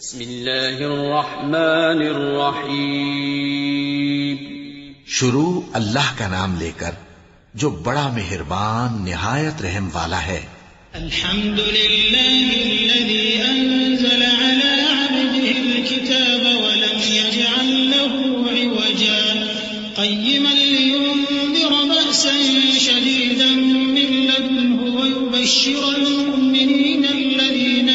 بسم اللہ الرحمن الرحیم. شروع اللہ کا نام لے کر جو بڑا مہربان نہایت رحم والا ہے. الحمد للہ الذي انزل على عبده الكتاب ولم يجعل له عوجا قيما لينذر بأسا شديدا من لدنه ويبشر المؤمنين الذين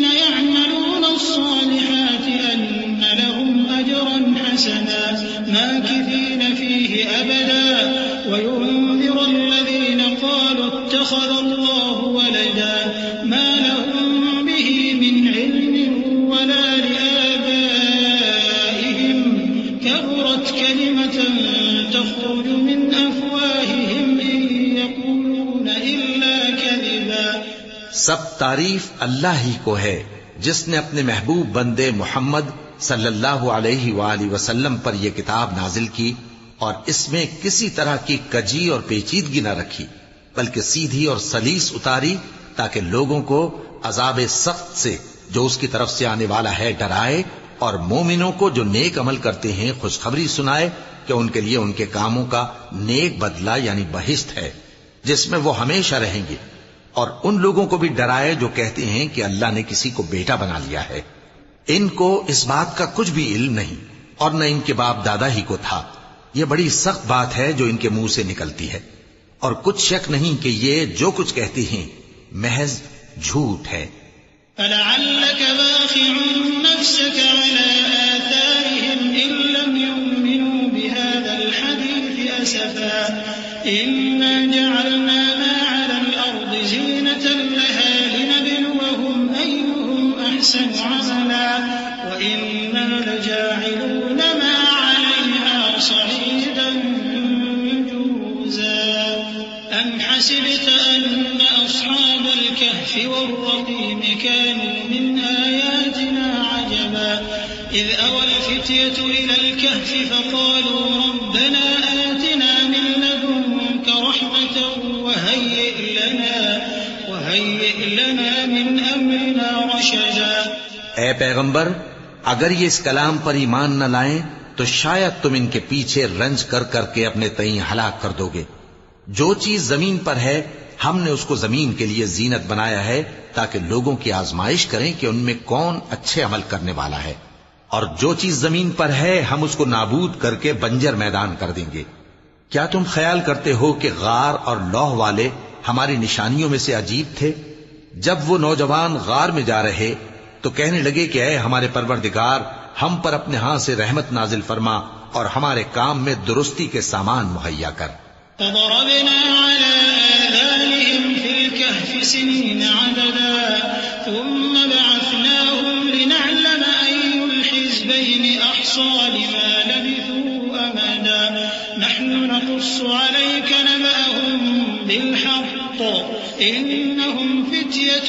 يعملون الصالحات أن لهم أجرا حسنا ماكثين فيه أبدا وينذر الذين قالوا اتخذ الله ولدا ما لهم به من علم ولا لآبائهم كبرت كلمة تخرج من أفواههم إن يقولون إلا كذبا. سب تعریف اللہ ہی کو ہے جس نے اپنے محبوب بندے محمد صلی اللہ علیہ وآلہ وسلم پر یہ کتاب نازل کی اور اس میں کسی طرح کی کجی اور پیچیدگی نہ رکھی بلکہ سیدھی اور سلیس اتاری تاکہ لوگوں کو عذاب سخت سے جو اس کی طرف سے آنے والا ہے ڈرائے اور مومنوں کو جو نیک عمل کرتے ہیں خوشخبری سنائے کہ ان کے لیے ان کے کاموں کا نیک بدلہ یعنی بہشت ہے جس میں وہ ہمیشہ رہیں گے، اور ان لوگوں کو بھی ڈرائے جو کہتے ہیں کہ اللہ نے کسی کو بیٹا بنا لیا ہے. ان کو اس بات کا کچھ بھی علم نہیں اور نہ ان کے باپ دادا ہی کو تھا. یہ بڑی سخت بات ہے جو ان کے منہ سے نکلتی ہے، اور کچھ شک نہیں کہ یہ جو کچھ کہتی ہیں محض جھوٹ ہے. فَلَعَلَّكَ بَاخِعٌ نَفْسَكَ عَلَىٰ آثَارِهِمْ إِن لَّمْ يُؤْمِنُوا بِهَٰذَا الْحَدِيثِ أَسَفًا إِنَّا جَعَلْنَا مَا عَلَى الْأَرْضِ زِينَةً لَّهَا لِنَبْلُوَهُمْ أَيُّهُمْ أَحْسَنُ عَمَلًا وَإِنَّا لَجَاعِلُونَ مَا عَلَيْهَا صَعِيدًا جُرُزًا. أَمْ حَسِبْتَ أَنَّ أَصْحَابَ الْكَهْفِ وَالرَّقِيمِ كَانُوا مِنْ آيَاتِنَا عَجَبًا إِذْ أَوَى الْفِتْيَةُ إِلَى الْكَهْفِ فَقَالُوا رَبَّنَا آتِنَا مِن لَّدُنكَ رَحْمَةً وَهَيِّئْ لَنَا مِنْ أَمْرِنَا رَشَدًا. اے پیغمبر، اگر یہ اس کلام پر ایمان نہ لائیں تو شاید تم ان کے پیچھے رنج کر کر کے اپنے تئیں ہلاک کر دو گے. جو چیز زمین پر ہے ہم نے اس کو زمین کے لیے زینت بنایا ہے تاکہ لوگوں کی آزمائش کریں کہ ان میں کون اچھے عمل کرنے والا ہے، اور جو چیز زمین پر ہے ہم اس کو نابود کر کے بنجر میدان کر دیں گے. کیا تم خیال کرتے ہو کہ غار اور لوح والے ہماری نشانیوں میں سے عجیب تھے؟ جب وہ نوجوان غار میں جا رہے تو کہنے لگے کہ اے ہمارے پروردگار، ہم پر اپنے ہاں سے رحمت نازل فرما اور ہمارے کام میں درستی کے سامان مہیا کر. فضربنا على آذانهم في الكهف سنين عددا ثم بعثناهم لنعلم أي الحزبين أحصى لما لبثوا أمدا نحن نقص عليك نبأهم بالحق إنهم فتية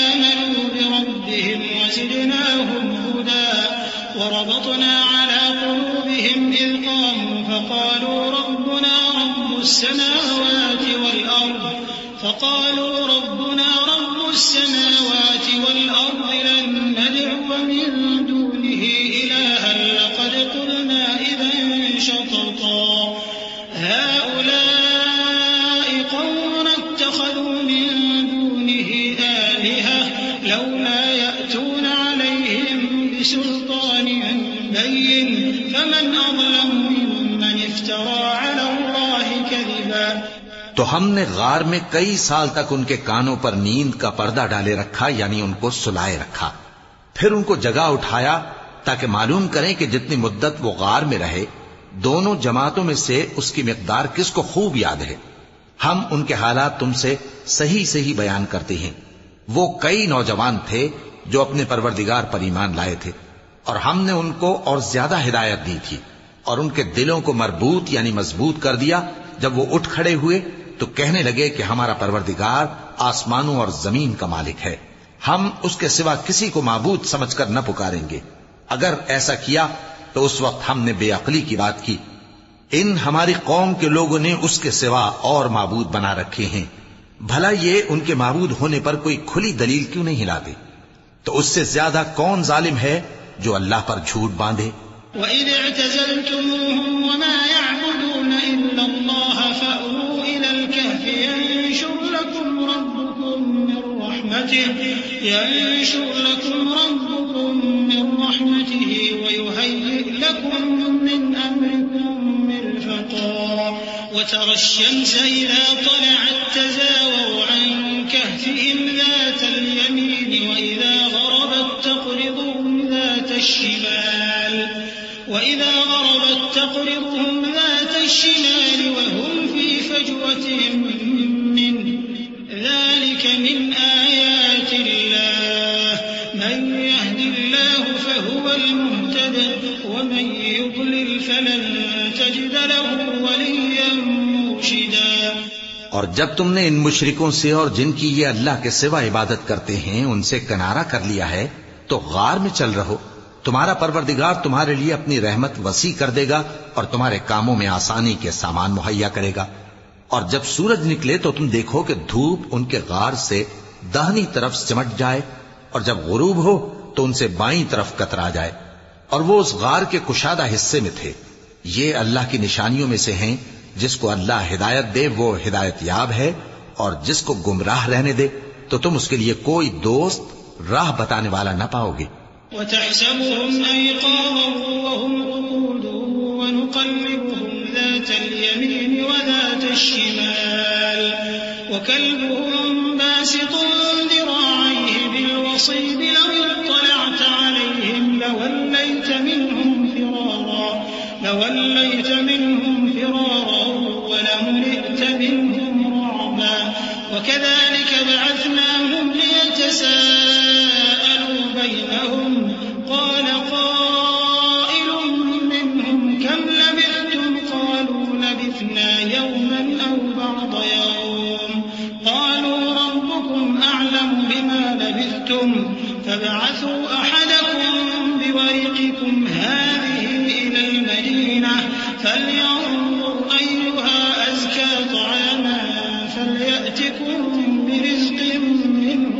آمنوا بربهم وزدناهم هدى وربطنا على قلوبهم إذ قاموا فقالوا ربنا رب السماوات والأرض لن ندعو من دونه إلها لقد قلنا إذا شططا هؤلاء قومنا اتخذوا من دونه آلهة لولا يأتون عليهم بسلطان بين فمن أظلم ممن افترى على الله كذبا. تو ہم نے غار میں کئی سال تک ان کے کانوں پر نیند کا پردہ ڈالے رکھا، یعنی ان کو سلائے رکھا. پھر ان کو جگا اٹھایا تاکہ معلوم کریں کہ جتنی مدت وہ غار میں رہے دونوں جماعتوں میں سے اس کی مقدار کس کو خوب یاد ہے. ہم ان کے حالات تم سے صحیح صحیح بیان کرتے ہیں. وہ کئی نوجوان تھے جو اپنے پروردگار پر ایمان لائے تھے، اور ہم نے ان کو اور زیادہ ہدایت دی تھی اور ان کے دلوں کو مربوط یعنی مضبوط کر دیا. جب وہ اٹھ کھڑے ہوئے تو کہنے لگے کہ ہمارا پروردگار آسمانوں اور زمین کا مالک ہے، ہم اس کے سوا کسی کو معبود سمجھ کر نہ پکاریں گے. اگر ایسا کیا تو اس وقت ہم نے بے عقلی کی بات کی. ان ہماری قوم کے لوگوں نے اس کے سوا اور معبود بنا رکھے ہیں بھلا یہ ان کے معبود ہونے پر کوئی کھلی دلیل کیوں نہیں لاتے؟ تو اس سے زیادہ کون ظالم ہے جو اللہ پر جھوٹ باندھے؟ وَإِذِ اعْتَزَلْتُمُوهُمْ وَمَا يَعْبُدُونَ إِلَّا اللَّهَ فَأْوُوا إِلَى الْكَهْفِ يَنشُرْ لَكُمْ رَبُّكُم مِّن رَّحْمَتِهِ وَيُهَيِّئْ لَكُم مِّنْ أَمْرِكُم مِّرْفَقًا وَتَرَى الشَّمْسَ إِذَا طَلَعَت تَّزَاوَرُ عَن كَهْفِهِمْ ذَاتَ الْيَمِينِ وَإِذَا غَرَبَت تَّقْرِضُهُمْ ذَاتَ الشِّمَالِ وَهُمْ فِي فَجْوَةٍ مِّنْهُ ذَلِكَ مِنْ آيَاتِ اللَّهِ مَن يَهْدِ اللَّهُ فَهُوَ الْمُهْتَدِ وَمَن يُضْلِلْ فَلَن تَجِدَ لَهُ وَلِيًّا مُّرْشِدًا۔ اور جب تم نے ان مشرکوں سے اور جن کی یہ اللہ کے سوا عبادت کرتے ہیں ان سے کنارہ کر لیا ہے تو غار میں چل رہو، تمہارا پروردگار تمہارے لیے اپنی رحمت وسیع کر دے گا اور تمہارے کاموں میں آسانی کے سامان مہیا کرے گا۔ اور جب سورج نکلے تو تم دیکھو کہ دھوپ ان کے غار سے داہنی طرف سمٹ جائے، اور جب غروب ہو تو ان سے بائیں طرف کترا جائے، اور وہ اس غار کے کشادہ حصے میں تھے۔ یہ اللہ کی نشانیوں میں سے ہیں، جس کو اللہ ہدایت دے وہ ہدایت یاب ہے، اور جس کو گمراہ رہنے دے تو تم اس کے لیے کوئی دوست راہ بتانے والا نہ پاؤ گے۔ وَتَحْسَبُهُمْ أَيْقَاظًا وَهُمْ رُقُودٌ وَنُقَلِّبُهُمْ ذَاتَ الْيَمِينِ وَذَاتَ الشِّمَالِ وَكَلْبُهُمْ بَاسِطٌ ذِرَاعَيْهِ بِالْوَصِيدِ لَوِ اطَّلَعْتَ عَلَيْهِمْ لَوَلَّيْتَ مِنْهُمْ فِرَارًا وَلَمُلِئْتَ مِنْهُمْ رُعْبًا وَكَذَلِكَ بَعَثْنَاهُمْ لِيَتَسَاءَلُوا بَيْنَهُمْ قَالَ قَائِلٌ مِّنْهُمْ كَمْ لَبِثْتُمْ قَالُوا لَبِثْنَا يَوْمًا أَوْ بَعْضَ يَوْمٍ قَالُوا رَبُّكُمْ أَعْلَمُ بِمَا لَبِثْتُمْ فَابْعَثُوا أَحَدَكُمْ بِوَرِقِكُمْ هَٰذِهِ إِلَى الْمَدِينَةِ فَلْيَنظُرْ أَيُّهَا أَزْكَىٰ طَعَامًا فَلْيَأْتِكُم بِرِزْقٍ مِّنْهُ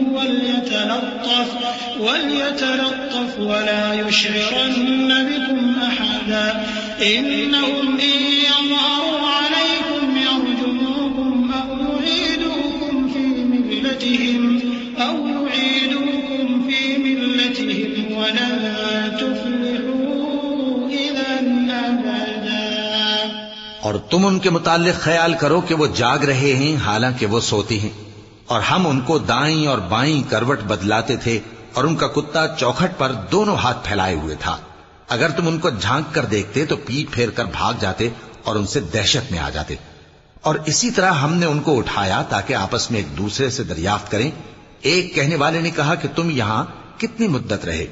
وَلْيَتَلَطَّفْ وَلَا يُشْعِرَنَّ بِكُمْ أَحَدًا إِنَّهُمْ إِن يَظْهَرُوا عَلَيْكُمْ يَرْجُمُوكُمْ أَوْ يُعِيدُوكُمْ فِي مِلَّتِهِمْ وَلَن تُفْلِحُوا إِذًا أَبَدًا۔ اور تم ان کے متعلق خیال کرو کہ وہ جاگ رہے ہیں حالانکہ وہ سوتے ہیں، اور ہم ان کو دائیں اور بائیں کروٹ بدلاتے تھے، اور ان کا کتا چوکھٹ پر دونوں ہاتھ پھیلائے ہوئے تھا۔ اگر تم ان کو جھانک کر دیکھتے تو پیٹ پھیر کر بھاگ جاتے اور ان سے دہشت میں آ جاتے۔ اور اسی طرح ہم نے ان کو اٹھایا تاکہ آپس میں ایک دوسرے سے دریافت کریں۔ ایک کہنے والے نے کہا کہ تم یہاں کتنی مدت رہے؟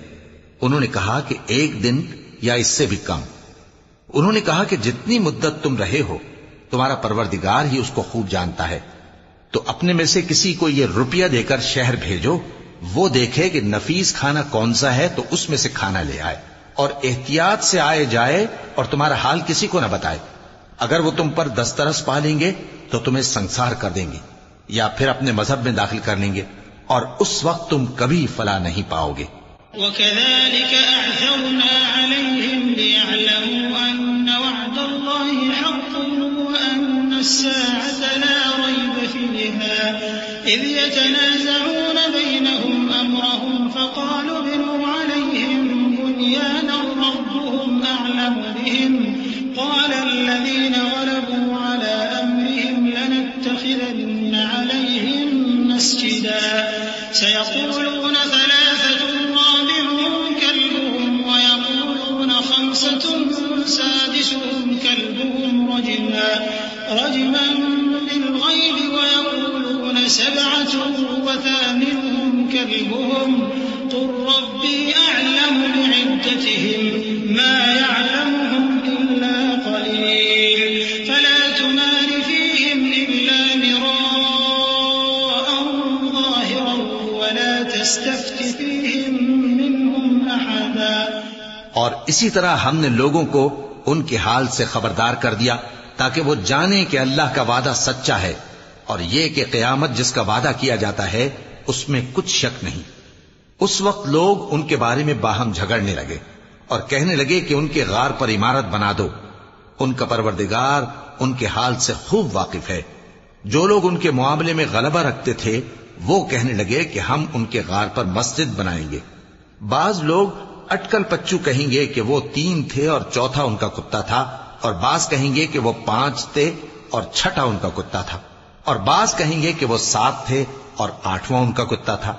انہوں نے کہا کہ 1 دن یا اس سے بھی کم۔ انہوں نے کہا کہ جتنی مدت تم رہے ہو تمہارا پروردگار ہی اس کو خوب جانتا ہے، تو اپنے میں سے کسی کو یہ روپیہ دے کر شہر بھیجو، وہ دیکھے کہ نفیس کھانا کون سا ہے تو اس میں سے کھانا لے آئے، اور احتیاط سے آئے جائے اور تمہارا حال کسی کو نہ بتائے۔ اگر وہ تم پر دسترس پا لیں گے تو تمہیں سنسار کر دیں گے یا پھر اپنے مذہب میں داخل کر لیں گے، اور اس وقت تم کبھی فلاح نہیں پاؤ گے۔ وَكَذَلِكَ أَعْثَرْنَا عَلَيْهِمْ لِيَعْلَمُوا أَنَّ وَعْدَ اللَّهِ حَقٌّ وَأَنَّ السَّاعَةَ لَا رَيْبَ فِيهَا إِذْ يَتَنَازَعُونَ بَيْنَهُمْ أَمْرَهُمْ فَقَالُوا ابْنُوا عَلَيْهِم بُنْيَانًا رَّبُّهُمْ أَعْلَمُ بِهِمْ قَالَ الَّذِينَ غَلَبُوا عَلَىٰ أَمْرِهِمْ لَنَتَّخِذَنَّ عَلَيْهِم مَّسْجِدًا سَيَقُولُونَ ثَلَاثَةٌ رَّابِعُهُمْ كَلْبُهُمْ وَيَقُولُونَ خَمْسَةٌ سَادِسُهُمْ كَلْبُهُمْ رَجْمًا بِالْغَيْبِ وَيَقُولُونَ 7 وَثَامِنُهُمْ كَلْبُهُمْ قُل رَّبِّي أَعْلَمُ بِعِدَّتِهِم مَّا يَعْلَمُهُمْ إِلَّا قَلِيلٌ فَلَا تُمَارِ فِيهِمْ إِلَّا مِرَاءً ظَاهِرًا وَلَا تَسْتَفْتِ فِيهِم مِّنْهُمْ أَحَدًا۔ اور اسی طرح ہم نے لوگوں کو ان کے حال سے خبردار کر دیا تاکہ وہ جانیں کہ اللہ کا وعدہ سچا ہے، اور یہ کہ قیامت جس کا وعدہ کیا جاتا ہے اس میں کچھ شک نہیں۔ اس وقت لوگ ان کے بارے میں باہم جھگڑنے لگے اور کہنے لگے کہ ان کے غار پر عمارت بنا دو۔ ان کا پروردگار ان کے حال سے خوب واقف ہے۔ جو لوگ ان کے معاملے میں غلبہ رکھتے تھے وہ کہنے لگے کہ ہم ان کے غار پر مسجد بنائیں گے۔ بعض لوگ اٹکل پچو کہیں گے کہ وہ 3 تھے اور چوتھا ان کا کتا تھا، اور بعض کہیں گے کہ وہ 5 تھے اور چھٹا ان کا کتا تھا، اور بعض کہیں گے کہ وہ 7 تھے اور 8واں ان کا کتا تھا۔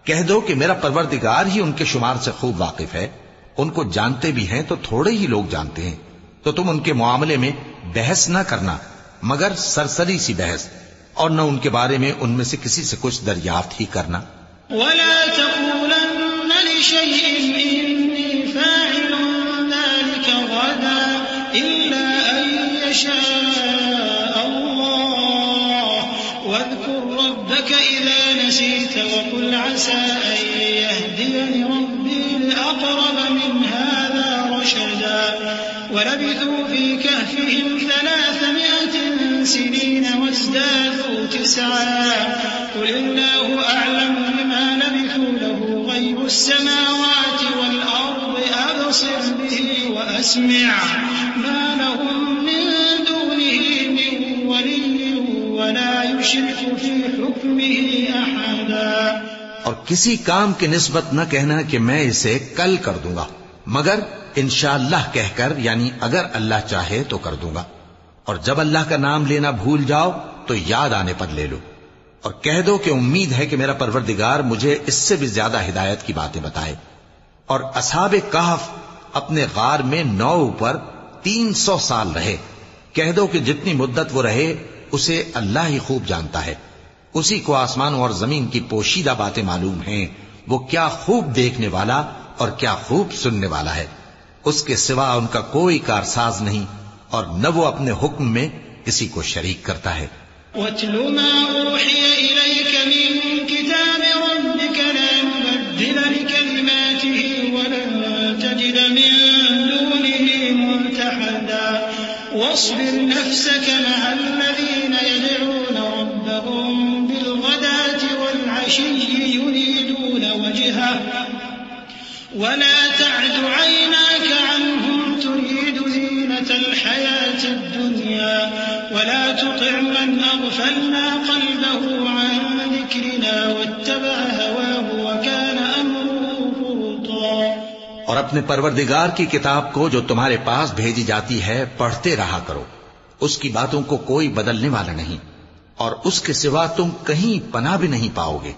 کہہ دو کہ میرا پروردگار ہی ان کے شمار سے خوب واقف ہے۔ ان کو جانتے بھی ہیں تو تھوڑے ہی لوگ جانتے ہیں، تو تم ان کے معاملے میں بحث نہ کرنا مگر سرسری سی بحث، اور نہ ان کے بارے میں ان میں سے کسی سے کچھ دریافت ہی کرنا۔ ولا تقولن لشيء إني فاعل ذلك غدا إلا أن يشاء الله واذكر ربك إذا نسيت وقل عسى أن يهديني ربي لأقرب من هذا رشدا ولبثوا في كهفهم 300 سنين وازدادوا 9 قل الله أعلم بما لبثوا له غيب السماوات والأرض أبصر به وأسمع ما لهم من دونه من ولي ولا يشرك في حكمه أحدا۔ اور کسی کام کی نسبت نہ کہنا کہ میں اسے کل کر دوں گا، مگر انشاءاللہ کہہ کر، یعنی اگر اللہ چاہے تو کر دوں گا، اور جب اللہ کا نام لینا بھول جاؤ تو یاد آنے پر لے لو، اور کہہ دو کہ امید ہے کہ میرا پروردگار مجھے اس سے بھی زیادہ ہدایت کی باتیں بتائے۔ اور اصحاب کہف اپنے غار میں 9 پر 300 سال رہے۔ کہہ دو کہ جتنی مدت وہ رہے اسے اللہ ہی خوب جانتا ہے۔ اسی کو آسمان اور زمین کی پوشیدہ باتیں معلوم ہیں، وہ کیا خوب دیکھنے والا اور کیا خوب سننے والا ہے۔ اس کے سوا ان کا کوئی کارساز نہیں، اور نہ وہ اپنے حکم میں کسی کو شریک کرتا ہے۔ وَاتْلُ مَا أُوحِيَ إِلَيْكَ مِن كِتَابِ رَبِّكَ لَا مُبَدِّلَ لِكَلِمَاتِهِ وَلَن تَجِدَ مِن دُونِهِ مُلْتَحَدًا وَاصْبِرْ نَفْسَكَ مَعَ الَّذِينَ يَدْعُونَ رَبَّهُم بِالْغَدَاةِ وَالْعَشِيِّ يُرِيدُونَ وَجْهَهُ وَلَا تَعْدُ عَيْنَاكَ عَنْهُمْ تُرِيدُ زِينَةَ الْحَيَاةِ الدُّنْيَا وَلَا تُطِعْ مَنْ أَغْفَلْنَا قَلْبَهُ عَنْ ذِكْرِنَا وَاتَّبَعَ هَوَاهُ وَكَانَ أَمْرُهُ فُرُطًا۔ اور اپنے پروردگار کی کتاب کو جو تمہارے پاس بھیجی جاتی ہے پڑھتے رہا کرو، اس کی باتوں کو کوئی بدلنے والا نہیں، اور اس کے سوا تم کہیں پناہ بھی نہیں پاؤ گے۔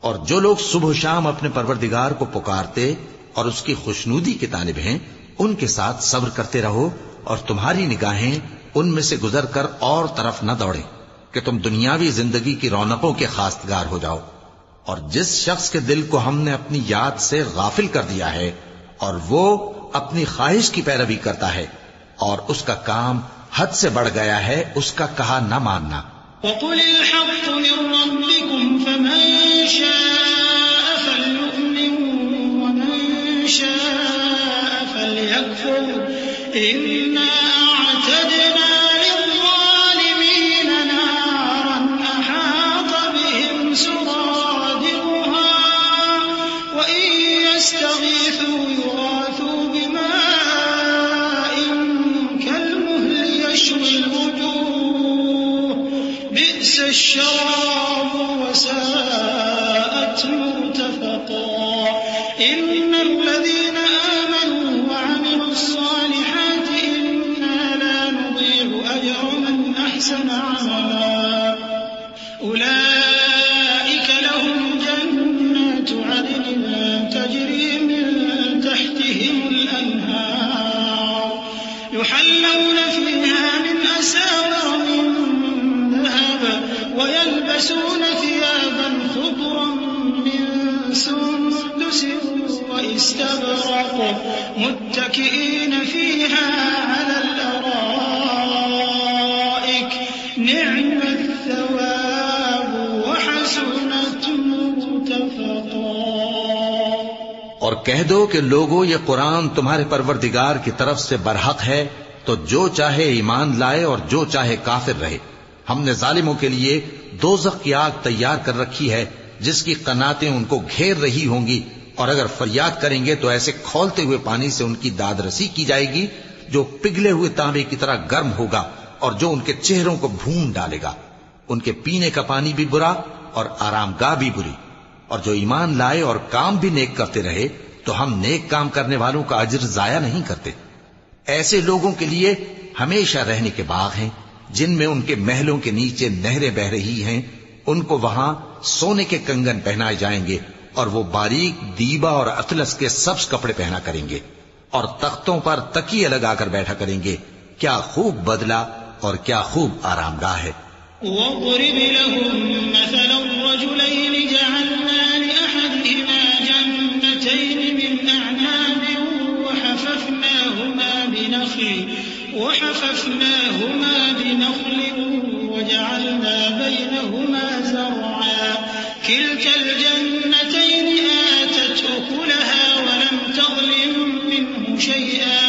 اور جو لوگ صبح و شام اپنے پروردگار کو پکارتے اور اس کی خوشنودی کے طالب ہیں، ان کے ساتھ صبر کرتے رہو، اور تمہاری نگاہیں ان میں سے گزر کر اور طرف نہ دوڑیں کہ تم دنیاوی زندگی کی رونقوں کے خواستگار ہو جاؤ۔ اور جس شخص کے دل کو ہم نے اپنی یاد سے غافل کر دیا ہے اور وہ اپنی خواہش کی پیروی کرتا ہے اور اس کا کام حد سے بڑھ گیا ہے، اس کا کہا نہ ماننا۔ وَقُلِ الْحَقُّ مِن رَّبِّكُمْ فَمَن شَاءَ فَلْيُؤْمِن وَمَن شَاءَ فَلْيَكْفُرْ إِنَّا أَعْتَدْنَا لِلظَّالِمِينَ نَارًا أَحَاطَ بِهِمْ سُرَادِقُهَا وَإِن يَسْتَغِيثُوا يُغَاثُوا بِمَاءٍ كَالْمُهْلِ يَشْوِي الْوُجُوهَ بئس الشراب وساءت مرتفقا إن الذين آمنوا وعملوا الصالحات إنا لا نضيع أجر من أحسن عملا أولئك لهم جنات عدن تجري من تحتهم الأنهار يحلون فيها من أساور من ويلبسون ثيابا خضرا من سندس واستبرق متكئين فيها على الأرائك نعم الثواب وحسنت مرتفقا۔ اور کہہ دو کہ لوگو یہ قرآن تمہارے پروردگار کی طرف سے برحق ہے، تو جو چاہے ایمان لائے اور جو چاہے کافر رہے، ہم نے ظالموں کے لیے دوزخ کی آگ تیار کر رکھی ہے جس کی قناتیں ان کو گھیر رہی ہوں گی، اور اگر فریاد کریں گے تو ایسے کھولتے ہوئے پانی سے ان کی داد رسی کی جائے گی جو پگھلے ہوئے تانبے کی طرح گرم ہوگا اور جو ان کے چہروں کو بھون ڈالے گا۔ ان کے پینے کا پانی بھی برا اور آرام گاہ بھی بری۔ اور جو ایمان لائے اور کام بھی نیک کرتے رہے تو ہم نیک کام کرنے والوں کا اجر ضائع نہیں کرتے۔ ایسے لوگوں کے لیے ہمیشہ رہنے کے باغ ہیں جن میں ان کے محلوں کے نیچے نہریں بہ رہی ہیں، ان کو وہاں سونے کے کنگن پہنائے جائیں گے اور وہ باریک دیبا اور اطلس کے سبز کپڑے پہنا کریں گے، اور تختوں پر تکیے لگا کر بیٹھا کریں گے۔ کیا خوب بدلہ اور کیا خوب آرام گاہ ہے۔ وَاضْرِبْ لَهُم مَّثَلَ الرَّجُلَيْنِ جَعَلْنَا لِأَحَدِهِمَا جَنَّتَيْنِ مِنْ أَعْنَابٍ وَحَفَفْنَاهُمَا بِنَخْلٍ وَجَعَلْنَا بَيْنَهُمَا زَرْعًا كِلْتَا الْجَنَّتَيْنِ آتَتْ أُكُلَهَا وَلَمْ تَظْلِم مِّنْهُ شَيْئًا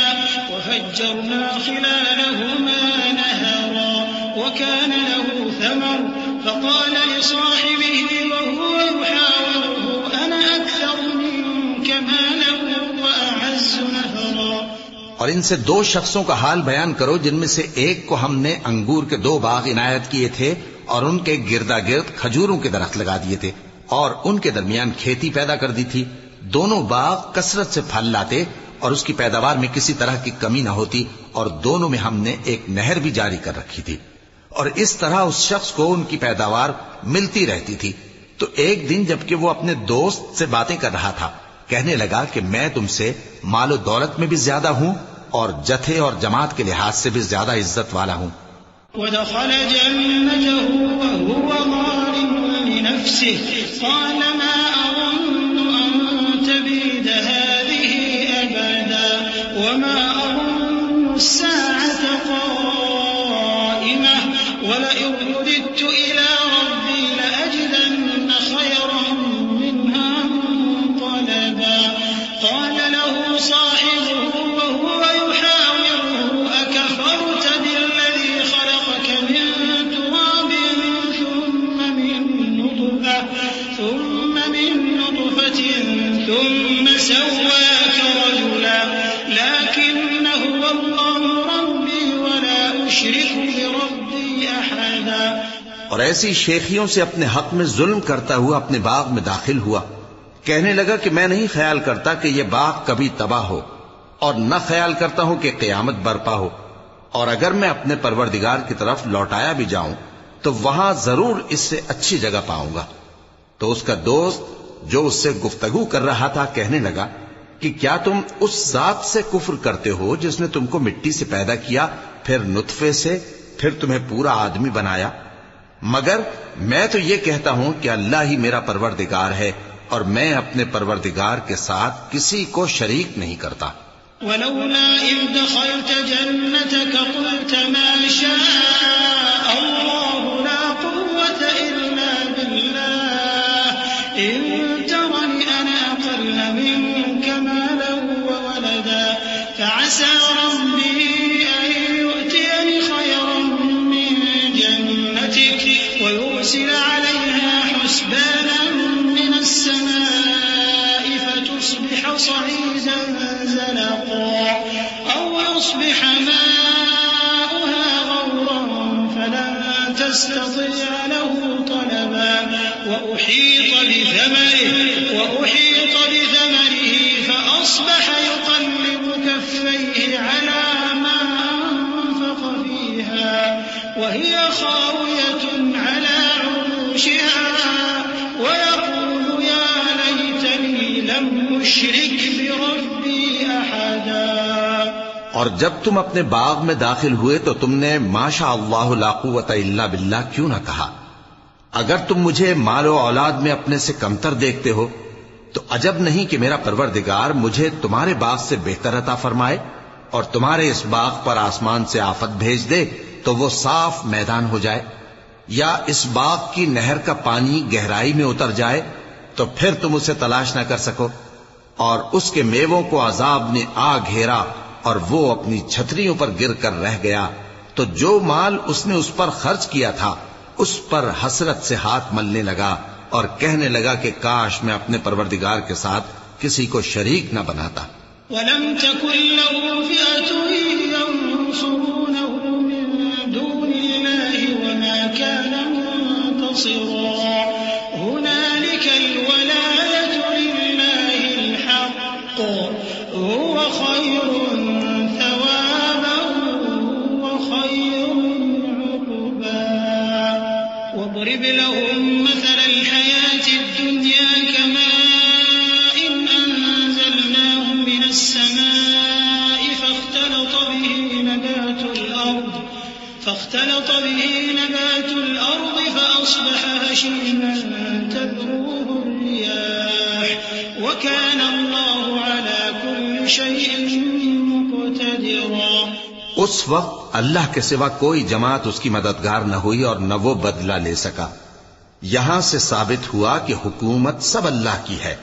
وَفَجَّرْنَا خِلَالَهُمَا نَهَرًا وَكَانَ لَهُ ثَمَرٌ فَقَالَ لِصَاحِبِهِ وَهُوَ يُحَاوِرُهُ أَنَا أَكْثَرُ مِنكَ مَالًا وَأَعَزُّ نَفَرًا۔ اور ان سے دو شخصوں کا حال بیان کرو جن میں سے ایک کو ہم نے انگور کے 2 باغ عنایت کیے تھے اور ان کے گردا گرد کھجوروں کے درخت لگا دیے تھے اور ان کے درمیان کھیتی پیدا کر دی تھی۔ دونوں باغ کثرت سے پھل لاتے اور اس کی پیداوار میں کسی طرح کی کمی نہ ہوتی، اور دونوں میں ہم نے ایک نہر بھی جاری کر رکھی تھی، اور اس طرح اس شخص کو ان کی پیداوار ملتی رہتی تھی۔ تو ایک دن جبکہ وہ اپنے دوست سے باتیں کر رہا تھا، کہنے لگا کہ میں تم سے مال و دولت میں بھی زیادہ ہوں اور جتھے اور جماعت کے لحاظ سے بھی زیادہ عزت والا ہوں۔ وَدَخَلَ جَنَّتَهُ وَهُوَ ظَالِمٌ لِنَفْسِهِ قَالَ مَا أَظُنُّ أَن تَبِيدَ هَٰذِهِ أَبَدًا وَمَا أَظُنُّ السَّاعَةَ قَائِمَةً وَلَئِن رُّدِدتُّ إِلَىٰ رَبِّي لَأَجِدَنَّ خَيْرًا مِّنْهَا مُنقَلَبًا قَالَ لَهُ صَاحِبُهُ وَهُوَ يُحَاوِرُهُ أَكَفَرْتَ بِالَّذِي خَلَقَكَ مِن تُرَابٍ ثُمَّ مِن نُّطْفَةٍ ثُمَّ سَوَّاكَ رَجُلًا لَّٰكِنَّ هُوَ اللَّهُ رَبِّي وَلَا أُشْرِكُ بِرَبِّي أَحَدًا۔ اور ایسی شیخیوں سے اپنے حق میں ظلم کرتا ہوا اپنے باغ میں داخل ہوا، کہنے لگا کہ میں نہیں خیال کرتا کہ یہ باغ کبھی تباہ ہو، اور نہ خیال کرتا ہوں کہ قیامت برپا ہو، اور اگر میں اپنے پروردگار کی طرف لوٹایا بھی جاؤں تو وہاں ضرور اس سے اچھی جگہ پاؤں گا۔ تو اس کا دوست جو اس سے گفتگو کر رہا تھا کہنے لگا کہ کیا تم اس ذات سے کفر کرتے ہو جس نے تم کو مٹی سے پیدا کیا، پھر نطفے سے، پھر تمہیں پورا آدمی بنایا؟ مگر میں تو یہ کہتا ہوں کہ اللہ ہی میرا پروردگار ہے، اور میں اپنے پروردگار کے ساتھ کسی کو شریک نہیں کرتا۔ وَلَوْلَا إِذْ دَخَلْتَ جَنَّتَكَ قُلْتَ مَا شَاءَ اللَّهُ لَا قُوَّةَ إِلَّا بِاللَّهِ إِن تَرَنِ أَنَا أَقَلَّ مِنكَ مَالًا وَوَلَدًا فَعَسَىٰ رَبِّي أَن يُؤْتِيَنِ خَيْرًا مِّن جَنَّتِكَ وَيُرْسِلَ عَلَيْهَا حُسْبَانًا مِّنَ السَّمَاءِ فَتُصْبِحَ صَعِيدًا زَلَقًا أَوْ يُصْبِحَ مَاؤُهَا غَوْرًا فَلَن تَسْتَطِيعَ لَهُ طَلَبًا وَأُحِيطَ بِثَمَرِهِ فَأَصْبَحَ يُقَلِّبُ كَفَّيْهِ عَلَىٰ مَا أَنفَقَ فِيهَا وَهِيَ خَاوِيَةٌ عَلَىٰ عُرُوشِهَا وَيَقُولُ يَا لَيْتَنِي لَمْ أُشْرِكْ بِرَبِّي أَحَدًا۔ اور جب تم اپنے باغ میں داخل ہوئے تو تم نے ما شاء اللہ لا قوت الا باللہ کیوں نہ کہا؟ اگر تم مجھے مال و اولاد میں اپنے سے کمتر دیکھتے ہو تو عجب نہیں کہ میرا پروردگار مجھے تمہارے باغ سے بہتر عطا فرمائے اور تمہارے اس باغ پر آسمان سے آفت بھیج دے تو وہ صاف میدان ہو جائے، یا اس باغ کی نہر کا پانی گہرائی میں اتر جائے تو پھر تم اسے تلاش نہ کر سکو، اور اس کے میووں کو عذاب نے آ گھیرا اور وہ اپنی چھتریوں پر گر کر رہ گیا، تو جو مال اس نے اس پر خرچ کیا تھا اس پر حسرت سے ہاتھ ملنے لگا اور کہنے لگا کہ کاش میں اپنے پروردگار کے ساتھ کسی کو شریک نہ بناتا. وَلَمْ تَكُنْ لَهُ فِئَةٌ يَنْصُرُونَهُ مِنْ دُونِ اللَّهِ وَمَا كَانَ مُنْتَصِرًا. هُنَالِكَ الْوَلَايَةُ لِلَّهِ الْحَقِّ هُوَ خَيْرٌ ثَوَابًا وَخَيْرٌ عُقْبًا. وَاضْرِبْ لَهُم مَّثَلَ الْحَيَاةِ الدُّنْيَا كَمَاءٍ أَنزَلْنَاهُ مِنَ السَّمَاءِ فاختلط به نبات الأرض فأصبح هشيما تذروه الرياح وكان الله على كل شيء مقتدرا. اس وقت اللہ کے سوا کوئی جماعت اس کی مددگار نہ ہوئی اور نہ وہ بدلہ لے سکا. یہاں سے ثابت ہوا کہ حکومت سب اللہ کی ہے.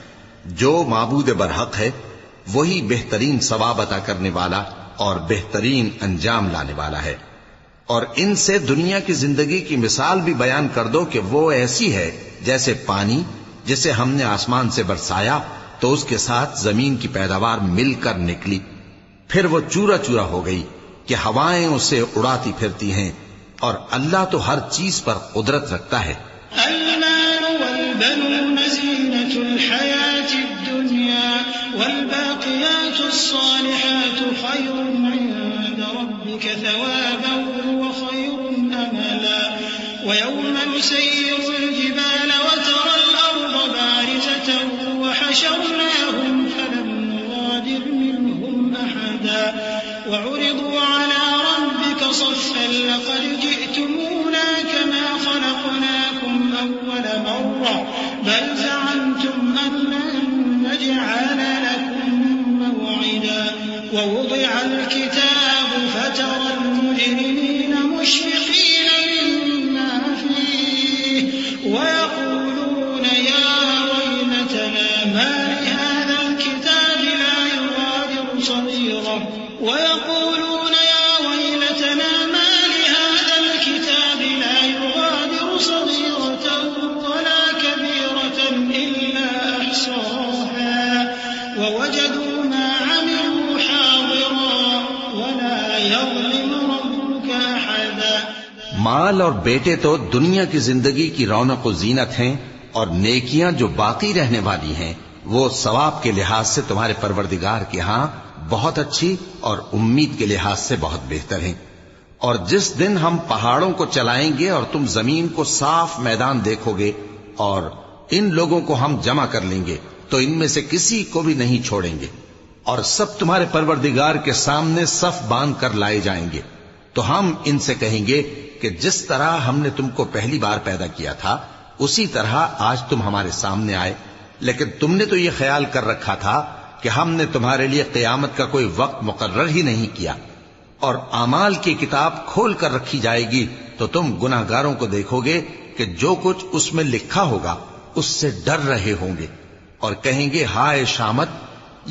جو معبود برحق ہے وہی بہترین ثواب عطا کرنے والا اور بہترین انجام لانے والا ہے. اور ان سے دنیا کی زندگی کی مثال بھی بیان کر دو کہ وہ ایسی ہے جیسے پانی جسے ہم نے آسمان سے برسایا تو اس کے ساتھ زمین کی پیداوار مل کر نکلی، پھر وہ چورا چورا ہو گئی کہ ہوائیں اسے اڑاتی پھرتی ہیں، اور اللہ تو ہر چیز پر قدرت رکھتا ہے. المال والبنون زينة الحياة الدنيا والباقيات الصالحات خير عند ربك ثوابا وخير أملا. ويوم نسير الجبال وترى الأرض بارزة وحشرناهم فلم نغادر منهم أحدا وعرضوا على ربك صفا لقد جئتمونا كما خلقناكم أول مرة بل زعمتم أن لن نجعل لكم موعدا. ووضع الكتاب فترى المجرمين مشفقين مما فيه ويقولون يا ويلتنا ما لهذا الكتاب لا يغادر صغيرة ويقولون يا ويلتنا ما لهذا الكتاب لا يغادر صغيرة ولا كبيرة إلا أحصاها ووجدوا ما عملوا حاضرا ولا يظلم ربك أحدا. مال اور بیٹے تو دنیا کی زندگی کی رونق و زینت ہیں، اور نیکیاں جو باقی رہنے والی ہیں وہ ثواب کے لحاظ سے تمہارے پروردگار کے ہاں بہت اچھی اور امید کے لحاظ سے بہت بہتر ہیں. اور جس دن ہم پہاڑوں کو چلائیں گے اور تم زمین کو صاف میدان دیکھو گے اور ان لوگوں کو ہم جمع کر لیں گے تو ان میں سے کسی کو بھی نہیں چھوڑیں گے، اور سب تمہارے پروردگار کے سامنے صف باندھ کر لائے جائیں گے. تو ہم ان سے کہیں گے کہ جس طرح ہم نے تم کو پہلی بار پیدا کیا تھا اسی طرح آج تم ہمارے سامنے آئے، لیکن تم نے تو یہ خیال کر رکھا تھا کہ ہم نے تمہارے لیے قیامت کا کوئی وقت مقرر ہی نہیں کیا. اور اعمال کی کتاب کھول کر رکھی جائے گی تو تم گناہگاروں کو دیکھو گے کہ جو کچھ اس میں لکھا ہوگا اس سے ڈر رہے ہوں گے اور کہیں گے ہائے شامت،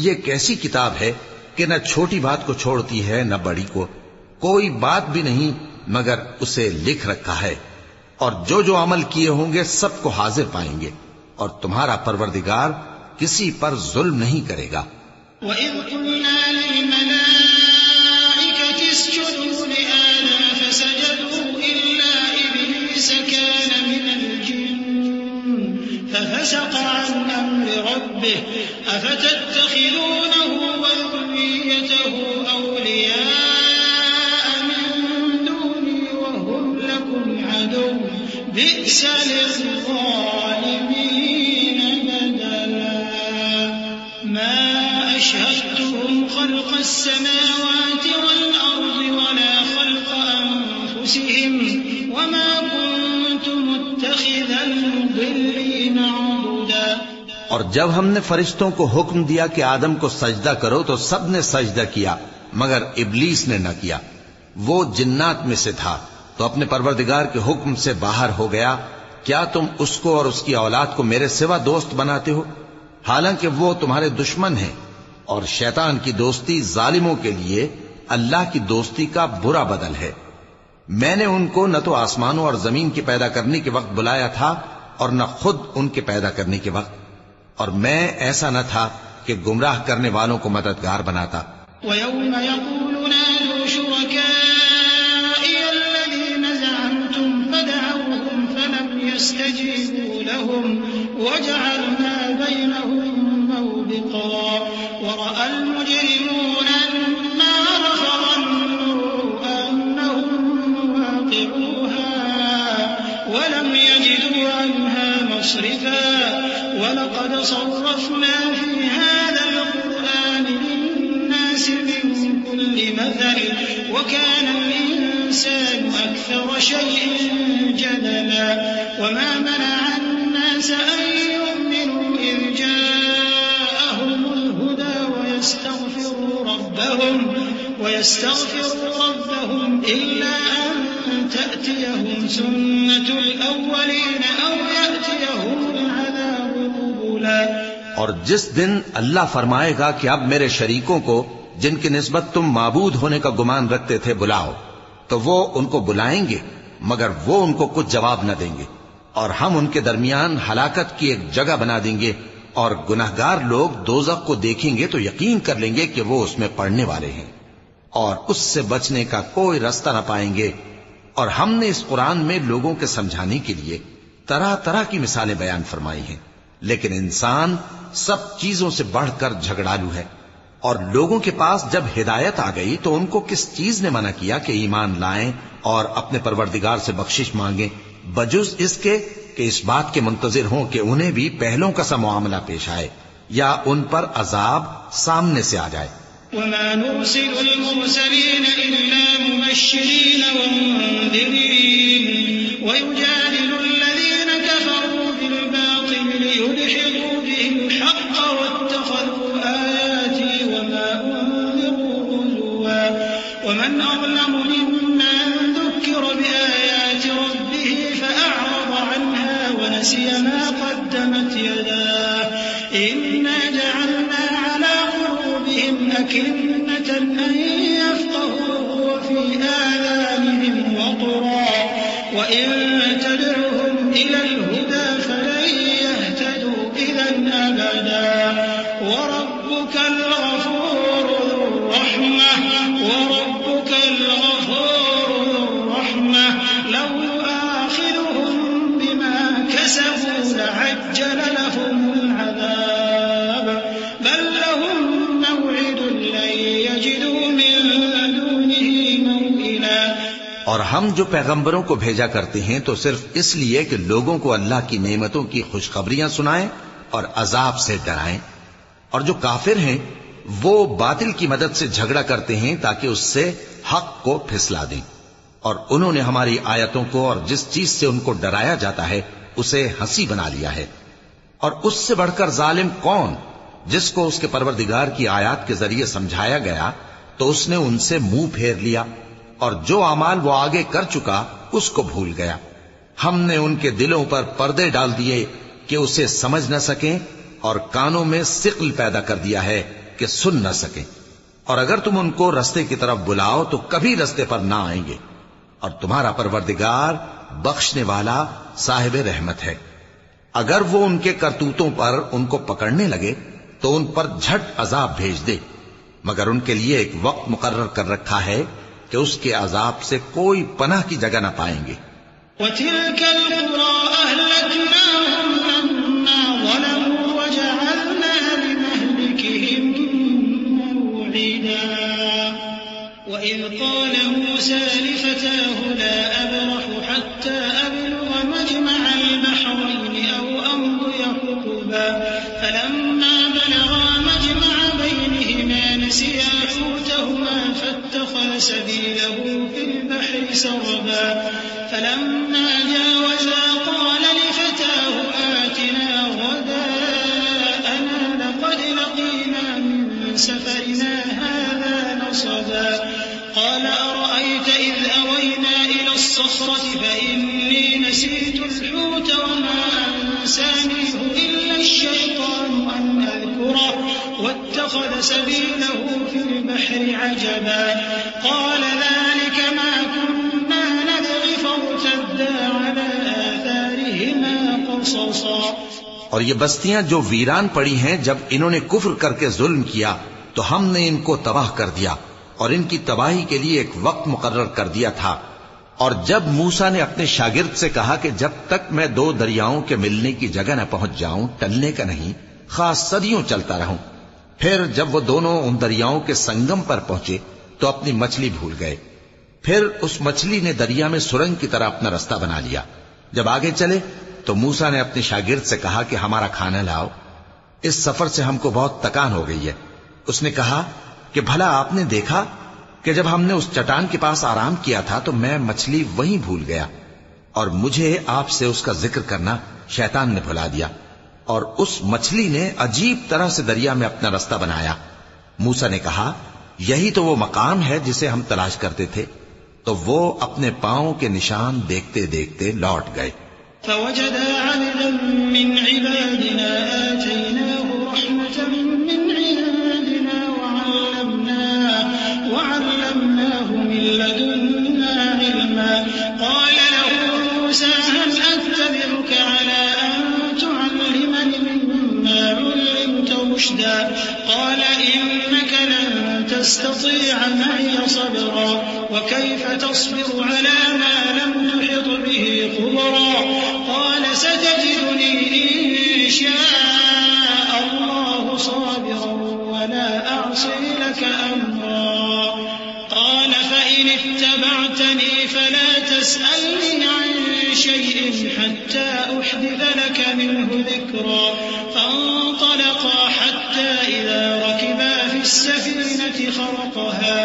یہ کیسی کتاب ہے کہ نہ چھوٹی بات کو چھوڑتی ہے نہ بڑی کو، کوئی بات بھی نہیں مگر اسے لکھ رکھا ہے. اور جو عمل کیے ہوں گے سب کو حاضر پائیں گے، اور تمہارا پروردگار کسی پر ظلم نہیں کرے گا. وَإِذْ قُلْنَا لِلْمَلَائِكَةِ اسْجُدُوا لِآدَمَ فَسَجَدُوا إِلَّا إِبْلِيسَ كَانَ مِنَ الْجِنِّ فَفَسَقَ عَنْ أَمْرِ رَبِّهِ أَفَتَتَّخِذُونَهُ وَذُرِّيَّتَهُ أَوْلِيَاءَ مِن دُونِي وَهُمْ لَكُمْ عَدُوٌّ بِئْسَ لِلظَّالِمِينَ بَدَلًا. مَا أَشْهَدتُّهُمْ خَلْقَ السَّمَاوَاتِ وَالْأَرْضِ وَلَا خَلْقَ أَنفُسِهِمْ وَمَا كُنتُ مُتَّخِذَ الْمُضِلِّينَ عَضُدًا. اور جب ہم نے فرشتوں کو حکم دیا کہ آدم کو سجدہ کرو تو سب نے سجدہ کیا مگر ابلیس نے نہ کیا. وہ جنات میں سے تھا تو اپنے پروردگار کے حکم سے باہر ہو گیا. کیا تم اس کو اور اس کی اولاد کو میرے سوا دوست بناتے ہو، حالانکہ وہ تمہارے دشمن ہیں، اور شیطان کی دوستی ظالموں کے لیے اللہ کی دوستی کا برا بدل ہے. میں نے ان کو نہ تو آسمانوں اور زمین کے پیدا کرنے کے وقت بلایا تھا اور نہ خود ان کے پیدا کرنے کے وقت، اور میں ایسا نہ تھا کہ گمراہ کرنے والوں کو مددگار بناتا۔ وَيَوْمَ يَقُولُ نَادُوا شُرَكَائِيَ الَّذِينَ زَعَمْتُمْ فَدَعَوْهُمْ فَلَمْ يَسْتَجِيبُوا لَهُمْ وَجَعَلْنَا بَيْنَهُمْ مَوْبِقًا وَرَأَى الْمُجْرِمُونَ النَّارَ فَظَنُّوا أَنَّهُمْ وَاقِعُوهَا وَلَمْ يَجِدُوا عَنْهَا مَصْرِفًا وَلَقَدْ صَرَّفْنَا فِي هَذَا الْقُرْآنِ لِلنَّاسِ مِنْ كُلِّ مَثَلٍ وَكَانَ الْإِنسَانُ أَكْثَرَ شَيْءٍ جَدَلًا وَمَا مَنَعَ النَّاسَ أَن يُؤْمِنُوا إِذْ جَاءَهُمُ الْهُدَى وَيَسْتَغْفِرُوا رَبَّهُمْ إِلَّا أَن تَأْتِيَهُمْ سُنَّةُ الْأَوَّلِينَ أَوْ يَأْتِيَهُمُ الْعَذَابُ قُبُلًا۔ اور جس دن اللہ فرمائے گا کہ اب میرے شریکوں کو جن کی نسبت تم معبود ہونے کا گمان رکھتے تھے بلاؤ، تو وہ ان کو بلائیں گے مگر وہ ان کو کچھ جواب نہ دیں گے، اور ہم ان کے درمیان ہلاکت کی ایک جگہ بنا دیں گے، اور گناہگار لوگ دوزخ کو دیکھیں گے تو یقین کر لیں گے کہ وہ اس میں پڑنے والے ہیں، اور اس سے بچنے کا کوئی راستہ نہ پائیں گے۔ اور ہم نے اس قرآن میں لوگوں کے سمجھانے کے لیے طرح طرح کی مثالیں بیان فرمائی ہیں، لیکن انسان سب چیزوں سے بڑھ کر جھگڑالو ہے۔ اور لوگوں کے پاس جب ہدایت آ گئی تو ان کو کس چیز نے منع کیا کہ ایمان لائیں اور اپنے پروردگار سے بخشش مانگیں، بجز اس کے کہ اس بات کے منتظر ہوں کہ انہیں بھی پہلوں کا سا معاملہ پیش آئے یا ان پر عذاب سامنے سے آ جائے۔ وَمَا نُرْسِلُ الْمُرْسَلِينَ إِلَّا مُبَشِّرِينَ وَمُنذِرِينَ وَيُجَادِلُ الَّذِينَ كَفَرُوا بِالْبَاطِلِ لِيُدْحِضُوا بِهِ الْحَقَّ وَاتَّخَذُوا آيَاتِي وَمَا أُنذِرُوا هُزُوًا وَمَنْ أَظْلَمُ مِمَّن ذُكِّرَ بِآيَاتِ رَبِّهِ فَأَعْرَضَ عَنْهَا وَنَسِيَ مَا قَدَّمَتْ يَدَاهُ إِنَّا جَعَلْنَا عَلَى قُلُوبِهِمْ أَكِنَّةً أَن يَفْقَهُوهُ وَفِي آذَانِهِمْ وَقْرًا وَإِن تَدْعُهُمْ إِلَى الْهُدَىٰ فَلَن يَهْتَدُوا إِذًا أَبَدًا وَرَبُّكَ الْغَفُورُ ذُو الرَّحْمَةِ لَوْ يُؤَاخِذُهُم بِمَا كَسَبُوا لَعَجَّلَ لَهُمُ الْعَذَابَ بَل لَّهُم مَّوْعِدٌ لَّن يَجِدُوا مِن دُونِهِ مَوْئِلًا۔ اور ہم جو پیغمبروں کو بھیجا کرتے ہیں تو صرف اس لیے کہ لوگوں کو اللہ کی نعمتوں کی خوشخبریاں سنائیں اور عذاب سے ڈرائیں، اور جو کافر ہیں وہ باطل کی مدد سے جھگڑا کرتے ہیں تاکہ اس سے حق کو پھسلا دیں، اور انہوں نے ہماری آیتوں کو اور جس چیز سے ان کو ڈرایا جاتا ہے اسے ہنسی بنا لیا ہے۔ اور اس سے بڑھ کر ظالم کون، جس کو اس کے پروردگار کی آیات کے ذریعے سمجھایا گیا تو اس نے ان سے منہ پھیر لیا، اور جو اعمال وہ آگے کر چکا اس کو بھول گیا۔ ہم نے ان کے دلوں پر پردے ڈال دیے کہ اسے سمجھ نہ سکیں، اور کانوں میں ثقل پیدا کر دیا ہے کہ سن نہ سکیں، اور اگر تم ان کو رستے کی طرف بلاؤ تو کبھی رستے پر نہ آئیں گے، اور تمہارا پروردگار بخشنے والا صاحب رحمت ہے۔ اگر وہ ان کے کرتوتوں پر ان کو پکڑنے لگے تو ان پر جھٹ عذاب بھیج دے، مگر ان کے لیے ایک وقت مقرر کر رکھا ہے کہ اس کے عذاب سے کوئی پناہ کی جگہ نہ پائیں گے۔ وَتِلْكَ الْقُرَىٰ أَهْلَكْنَاهُمْ لَمَّا ظَلَمُوا وَجَعَلْنَا لِمَهْلِكِهِم مَّوْعِدًا وَإِذْ قَالَ مُوسَىٰ لِفَتَاهُ لَا أَبْرَحُ حَتَّىٰ أَبْلُغَ مَجْمَعَ الْبَحْرَيْنِ أَوْ أَمْضِيَ حُقُبًا فَلَمَّا بَلَغَا مَجْمَعَ بَيْنِهِمَا نَسِيَا حُوتَهُمَا فَاتَّخَذَ سَبِيلَهُ فِي الْبَحْرِ سَرَبًا فَلَمَّا جَاوَزَا قَالَ لِفَتَاهُ آتِنَا غَدَاءَنَا لَقَدْ لَقِينَا مِن سَفَرِنَا هَٰذَا نَصَبًا قَالَ أَرَأَيْتَ إِذْ أَوَيْنَا إِلَى الصَّخْرَةِ فَإِنِّي نَسِيتُ الْحُوتَ وَمَا أَنسَانِيهُ إِلَّا الشَّيْطَانُ أَنْ أَذْكُرَهُ وَاتَّخَذَ سَبِيلَهُ فِي الْبَحْرِ عَجَبًا قَالَ ذَٰلِكَ مَا كُنَّا خرصا اور یہ بستیاں جو ویران پڑی ہیں، جب انہوں نے کفر کر کے ظلم کیا تو ہم نے ان کو تباہ کر دیا اور ان کی تباہی کے لیے ایک وقت مقرر کر دیا تھا۔ اور جب موسیٰ نے اپنے شاگرد سے کہا کہ جب تک میں دو دریاؤں کے ملنے کی جگہ نہ پہنچ جاؤں ٹلنے کا نہیں، خاص صدیوں چلتا رہوں، پھر جب وہ دونوں ان دریاؤں کے سنگم پر پہنچے تو اپنی مچھلی بھول گئے۔ پھر اس مچھلی نے دریا میں سرنگ کی طرح اپنا رستہ بنا لیا۔ جب آگے چلے تو موسیٰ نے اپنے شاگرد سے کہا کہ ہمارا کھانا لاؤ، اس سفر سے ہم کو بہت تکان ہو گئی ہے۔ اس نے کہا کہ بھلا آپ نے دیکھا کہ جب ہم نے اس چٹان کے پاس آرام کیا تھا تو میں مچھلی وہیں بھول گیا، اور مجھے آپ سے اس کا ذکر کرنا شیطان نے بھلا دیا، اور اس مچھلی نے عجیب طرح سے دریا میں اپنا رستہ بنایا۔ موسیٰ نے کہا یہی تو وہ مقام ہے جسے ہم تلاش کرتے تھے، تو وہ اپنے پاؤں کے نشان دیکھتے دیکھتے لوٹ گئے۔ فوجدا عبدا من عبادنا آتيناه رحمة من عندنا وعلمناه من لدنا علما قال له موسى هل أتبعك على أن تعلمني مما علمت رشدا قال إنك لن تستطيع معي صبرا وكيف تصبر على ما لم تحط به خبرا قال ستجدني إن شاء الله صابرا ولا أعصي لك أمرا قال فإن اتبعتني فلا تسألني عن شيء حتى أحدث لك منه ذكرا فانطلقا حتى إذا ركبا في السفينة خرقها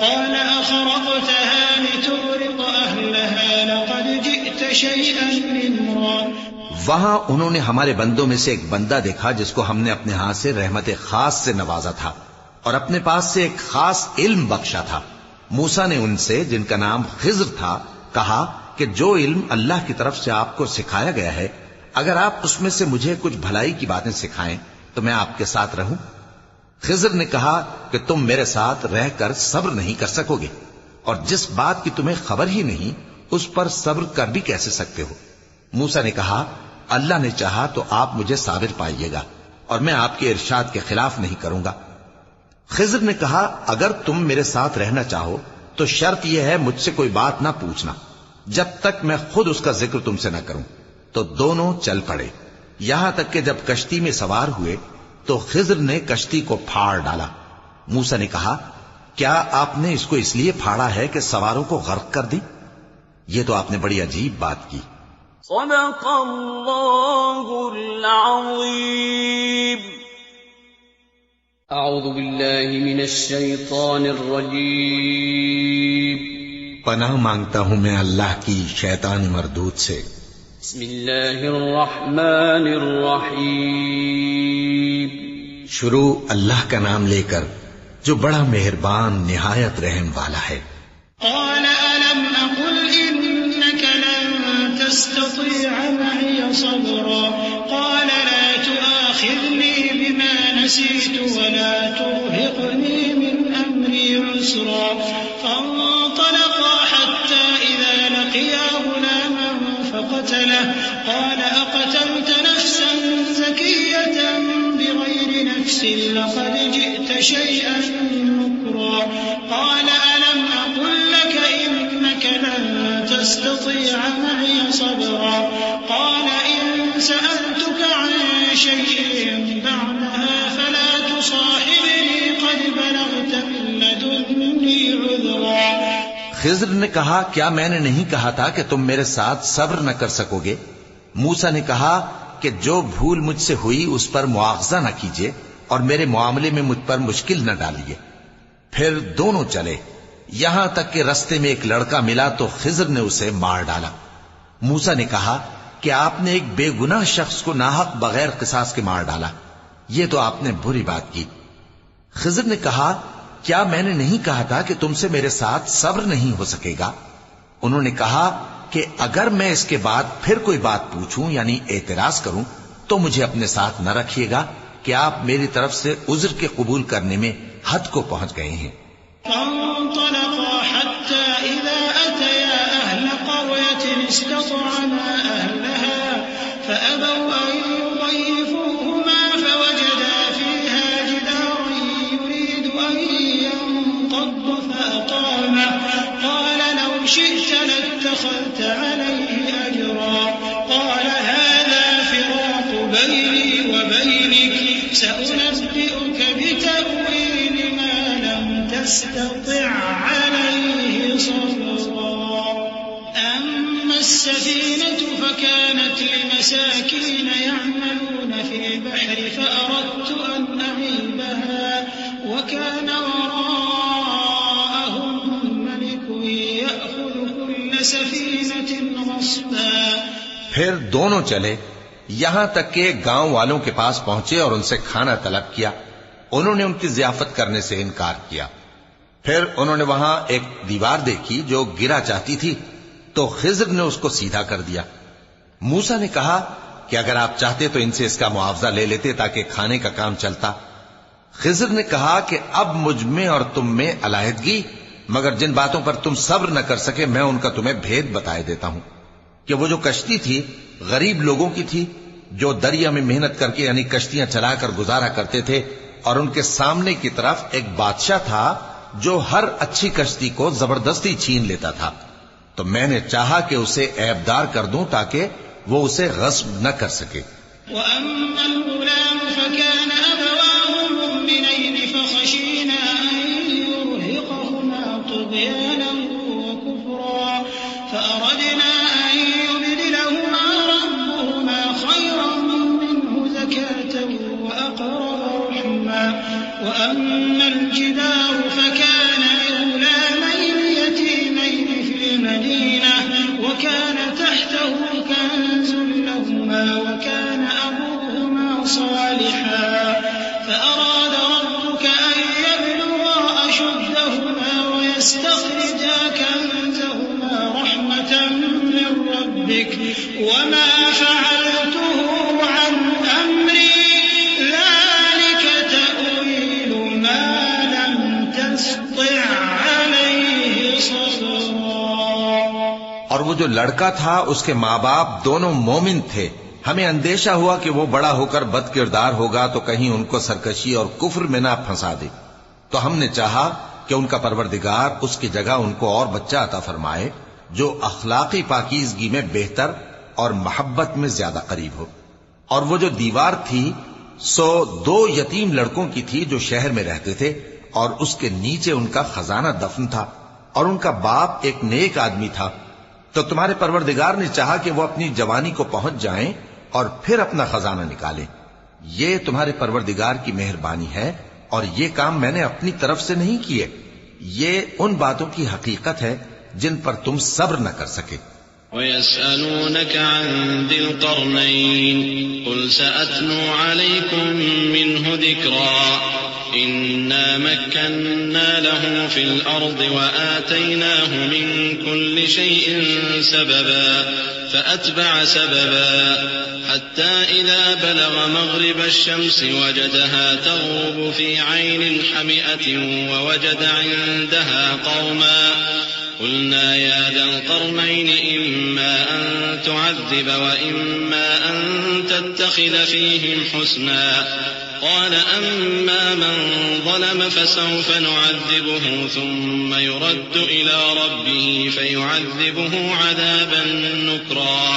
قال أخرقتها لتغرق أهلها لقد جئت شيئا نمرا۔ وہاں انہوں نے ہمارے بندوں میں سے ایک بندہ دیکھا جس کو ہم نے اپنے ہاتھ سے رحمت خاص سے نوازا تھا اور اپنے پاس سے ایک خاص علم بخشا تھا۔ موسیٰ نے ان سے جن کا نام خضر تھا کہا کہ جو علم اللہ کی طرف سے آپ کو سکھایا گیا ہے، اگر آپ اس میں سے مجھے کچھ بھلائی کی باتیں سکھائیں تو میں آپ کے ساتھ رہوں۔ خضر نے کہا کہ تم میرے ساتھ رہ کر صبر نہیں کر سکو گے، اور جس بات کی تمہیں خبر ہی نہیں اس پر صبر کر بھی کیسے سکتے ہو؟ موسیٰ نے کہا اللہ نے چاہا تو آپ مجھے صابر پائیے گا اور میں آپ کے ارشاد کے خلاف نہیں کروں گا۔ خضر نے کہا اگر تم میرے ساتھ رہنا چاہو تو شرط یہ ہے مجھ سے کوئی بات نہ پوچھنا جب تک میں خود اس کا ذکر تم سے نہ کروں۔ تو دونوں چل پڑے، یہاں تک کہ جب کشتی میں سوار ہوئے تو خضر نے کشتی کو پھاڑ ڈالا۔ موسیٰ نے کہا کیا آپ نے اس کو اس لیے پھاڑا ہے کہ سواروں کو غرق کر دیں؟ یہ تو آپ نے بڑی عجیب بات کی۔ صدق اللہ العظیم۔ اعوذ باللہ من الشیطان الرجیم۔ پناہ مانگتا ہوں میں اللہ کی شیطان مردود سے۔ بسم اللہ الرحمن الرحیم۔ شروع اللہ کا نام لے کر جو بڑا مہربان نہایت رحم والا ہے۔ قال ألم أقل إنك لن تستطيع معي صبرا قال لا تؤاخذني بما نسيت ولا ترهقني من أمري عسرا فانطلقا حتى إذا لقيا غلاما فقتله قال أقتلت نفسا زكية بغير نفس لقد جئت شيئا نكرا قال ألم أقل لك إنك لن تستطيع معي صبرا قال إن سألتك عن شيء بعدها فلا تصاحبني قد بلغت من لدني عذرا۔ خضر نے کہا کیا میں نے نہیں کہا تھا کہ تم میرے ساتھ صبر نہ کر سکو گے؟ موسیٰ نے کہا کہ جو بھول مجھ سے ہوئی اس پر مواخذہ نہ کیجیے اور میرے معاملے میں مجھ پر مشکل نہ ڈالیے۔ پھر دونوں چلے، یہاں تک کہ رستے میں ایک لڑکا ملا تو خضر نے اسے مار ڈالا۔ موسیٰ نے کہا کہ آپ نے ایک بے گناہ شخص کو ناحق بغیر قصاص کے مار ڈالا، یہ تو آپ نے بری بات کی۔ خضر نے کہا کیا میں نے نہیں کہا تھا کہ تم سے میرے ساتھ صبر نہیں ہو سکے گا؟ انہوں نے کہا کہ اگر میں اس کے بعد پھر کوئی بات پوچھوں یعنی اعتراض کروں تو مجھے اپنے ساتھ نہ رکھیے گا کہ آپ میری طرف سے عذر کے قبول کرنے میں حد کو پہنچ گئے ہیں۔ فانطلقا حتى إذا أتيا أهل قرية استطعما أهلها فأبوا أن يمينك سأنبئك بتأويل ما لم تستطع عليه صبرا أما السفينة فكانت لمساكين يعملون في البحر فأردت أن أعيبها وكان وراءهم ملك يأخذ كل سفينة غصبا. پھر دونوں چلے یہاں تک کہ گاؤں والوں کے پاس پہنچے اور ان سے کھانا طلب کیا. انہوں نے ان کی ضیافت کرنے سے انکار کیا. پھر انہوں نے وہاں ایک دیوار دیکھی جو گرا چاہتی تھی تو خضر نے اس کو سیدھا کر دیا. موسیٰ نے کہا کہ اگر آپ چاہتے تو ان سے اس کا معاوضہ لے لیتے تاکہ کھانے کا کام چلتا. خضر نے کہا کہ اب مجھ میں اور تم میں علیحدگی، مگر جن باتوں پر تم صبر نہ کر سکے میں ان کا تمہیں بھید بتائے دیتا ہوں کہ وہ جو کشتی تھی غریب لوگوں کی تھی جو دریا میں محنت کر کے یعنی کشتیاں چلا کر گزارا کرتے تھے، اور ان کے سامنے کی طرف ایک بادشاہ تھا جو ہر اچھی کشتی کو زبردستی چھین لیتا تھا. تو میں نے چاہا کہ اسے عیبدار کر دوں تاکہ وہ اسے غصب نہ کر سکے. وأما الغلام فكان أبواه مؤمنين فخشينا أن يرهقهما طغيانا وكفرا فأردنا أن يبدلهما ربهما خيرا منه زكاة وأقرب رحما. وأما الجدار فكان لغلامين يتيمين في المدينة وكان تحته كنز لهما وكان أبوهما صالحا فأراد ربك أن يبلغا أشدهما ويستخرجا كنزهما رحمة من ربك وما فعلته عن أمري ذلك تأويل ما لم تستطع عليه صبرا. اور وہ جو لڑکا تھا اس کے ماں باپ دونوں مومن تھے. ہمیں اندیشہ ہوا کہ وہ بڑا ہو کر بد کردار ہوگا تو کہیں ان کو سرکشی اور کفر میں نہ پھنسا دے. تو ہم نے چاہا کہ ان کا پروردگار اس کی جگہ ان کو اور بچہ عطا فرمائے جو اخلاقی پاکیزگی میں بہتر اور محبت میں زیادہ قریب ہو. اور وہ جو دیوار تھی سو 2 یتیم لڑکوں کی تھی جو شہر میں رہتے تھے اور اس کے نیچے ان کا خزانہ دفن تھا اور ان کا باپ ایک نیک آدمی تھا. تو تمہارے پروردگار نے چاہا کہ وہ اپنی جوانی کو پہنچ جائیں اور پھر اپنا خزانہ نکالیں. یہ تمہارے پروردگار کی مہربانی ہے اور یہ کام میں نے اپنی طرف سے نہیں کیے. یہ ان باتوں کی حقیقت ہے جن پر تم صبر نہ کر سکے. وَيَسْأَلُونَكَ عَنْ ذِي الْقَرْنَيْنِ قُلْ سَأَتْلُو عَلَيْكُمْ مِنْهُ ذِكْرًا إِنَّا مَكَّنَّا لَهُ فِي الْأَرْضِ وَآتَيْنَاهُ مِنْ كُلِّ شَيْءٍ سَبَبًا فَأَتْبَعَ سَبَبًا حَتَّى إِذَا بَلَغَ مَغْرِبَ الشَّمْسِ وَجَدَهَا تَغْرُبُ فِي عَيْنٍ حَمِئَةٍ وَوَجَدَ عِندَهَا قَوْمًا قلنا يا ذا القرنين إما أن تعذب وإما أن تتخذ فيهم حسنا قال أما من ظلم فسوف نعذبه ثم يرد إلى ربه فيعذبه عذابا نكرا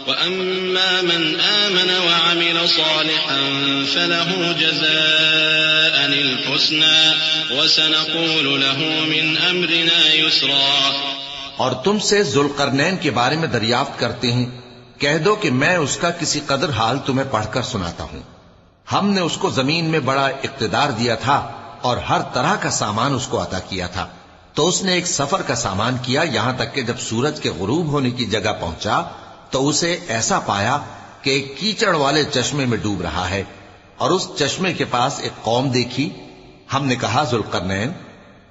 وأما من آمن وعمل صالحا فله جزاء الحسنى وسنقول له من أمرنا يسرا. اور تم سے ذوالقرنین کے بارے میں دریافت کرتے ہیں. کہہ دو کہ میں اس کا کسی قدر حال تمہیں پڑھ کر سناتا ہوں. ہم نے اس کو زمین میں بڑا اقتدار دیا تھا اور ہر طرح کا سامان اس کو عطا کیا تھا. تو اس نے ایک سفر کا سامان کیا یہاں تک کہ جب سورج کے غروب ہونے کی جگہ پہنچا تو اسے ایسا پایا کہ ایک کیچڑ والے چشمے میں ڈوب رہا ہے اور اس چشمے کے پاس ایک قوم دیکھی. ہم نے کہا ذوالقرنین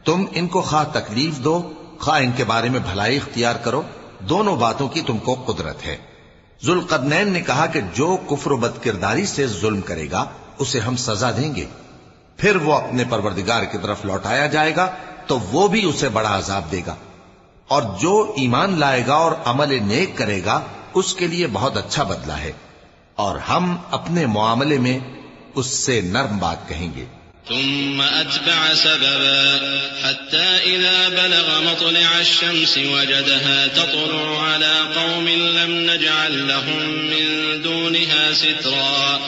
تم ان کو خواہ تکلیف دو خواہ ان کے بارے میں بھلائی اختیار کرو، دونوں باتوں کی تم کو قدرت ہے. ذوالقرنین نے کہا کہ جو کفر و بد کرداری سے ظلم کرے گا اسے ہم سزا دیں گے، پھر وہ اپنے پروردگار کی طرف لوٹایا جائے گا تو وہ بھی اسے بڑا عذاب دے گا، اور جو ایمان لائے گا اور عمل نیک کرے گا اس کے لیے بہت اچھا بدلہ ہے، اور ہم اپنے معاملے میں اس سے نرم بات کہیں گے. ثم أتبع سببا حتى إذا بلغ مطلع الشمس وجدها تطلع على قوم لم نجعل لهم من دونها سترا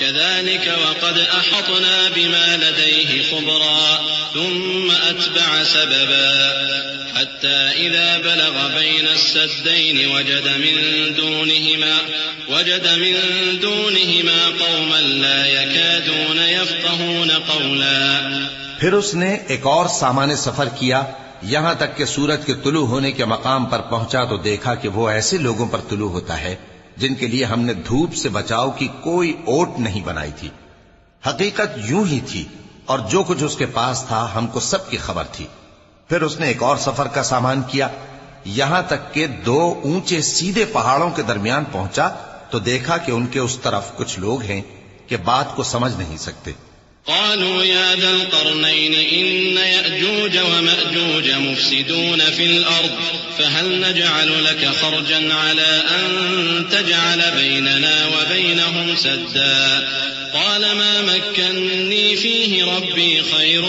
كذلك وقد أحطنا بما لديه خبرا ثم أتبع سببا حتى إذا بلغ بين السدين وجد من دونهما قوما لا يكادون يفقهون قولا. پھر اس نے ایک اور سامان سفر کیا یہاں تک کہ سورج کے طلوع ہونے کے مقام پر پہنچا تو دیکھا کہ وہ ایسے لوگوں پر طلوع ہوتا ہے جن کے لیے ہم نے دھوپ سے بچاؤ کی کوئی اوٹ نہیں بنائی تھی. حقیقت یوں ہی تھی اور جو کچھ اس کے پاس تھا ہم کو سب کی خبر تھی. پھر اس نے ایک اور سفر کا سامان کیا یہاں تک کہ 2 اونچے سیدھے پہاڑوں کے درمیان پہنچا تو دیکھا کہ ان کے اس طرف کچھ لوگ ہیں کہ بات کو سمجھ نہیں سکتے. قالوا يا ذا القرنين إن يأجوج ومأجوج مفسدون في الأرض فهل نجعل لك خرجا على أن تجعل بيننا وبينهم سدا قال ما مكنني فيه ربي خير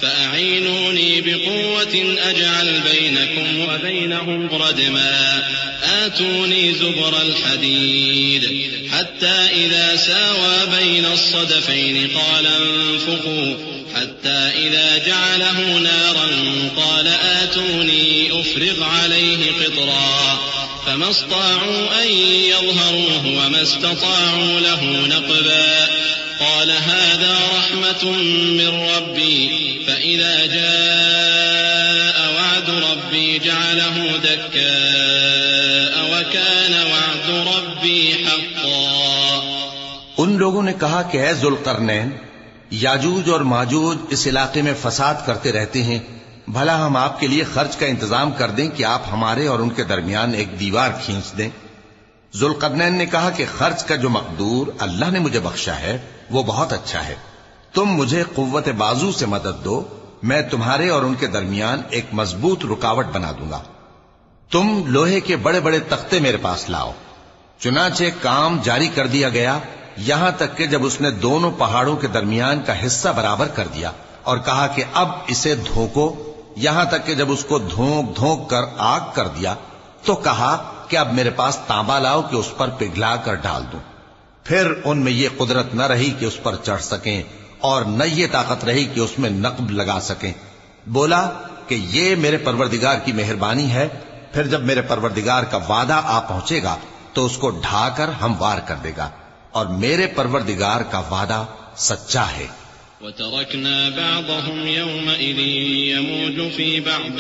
فأعينوني بقوة أجعل بينكم وبينهم ردما آتوني زبر الحديد حتى إذا ساوى بين الصدفين قال انفخوا حتى إذا جعله نارا قال آتوني أفرغ عليه قطرا فما استطاعوا أن يظهروه وما استطاعوا له نقبا قال هذا رحمة من ربي فإذا جاء وعد ربي جعله دكاء وكان وعد ربي حقا. ان لوگوں نے کہا کہ اے ذوالقرنین یاجوج اور ماجوج اس علاقے میں فساد کرتے رہتے ہیں بھلا ہم آپ کے لیے خرچ کا انتظام کر دیں کہ آپ ہمارے اور ان کے درمیان ایک دیوار کھینچ دیں. ذوالقرنین نے کہا کہ خرچ کا جو مقدور اللہ نے مجھے بخشا ہے وہ بہت اچھا ہے. تم مجھے قوت بازو سے مدد دو میں تمہارے اور ان کے درمیان ایک مضبوط رکاوٹ بنا دوں گا. تم لوہے کے بڑے بڑے تختے میرے پاس لاؤ. چنانچہ کام جاری کر دیا گیا یہاں تک کہ جب اس نے دونوں پہاڑوں کے درمیان کا حصہ برابر کر دیا اور کہا کہ اب اسے دھوکو یہاں تک کہ جب اس کو دھونک دھونک کر آگ کر دیا تو کہا کہ اب میرے پاس تانبا لاؤ کہ اس پر پگھلا کر ڈال دوں. پھر ان میں یہ قدرت نہ رہی کہ اس پر چڑھ سکیں اور نہ یہ طاقت رہی کہ اس میں نقب لگا سکیں. بولا کہ یہ میرے پروردگار کی مہربانی ہے. پھر جب میرے پروردگار کا وعدہ آ پہنچے گا تو اس کو ڈھا کر ہموار کر دے گا اور میرے پروردگار کا وعدہ سچا ہے. وتركنا بعضهم يومئذ يموج في بعض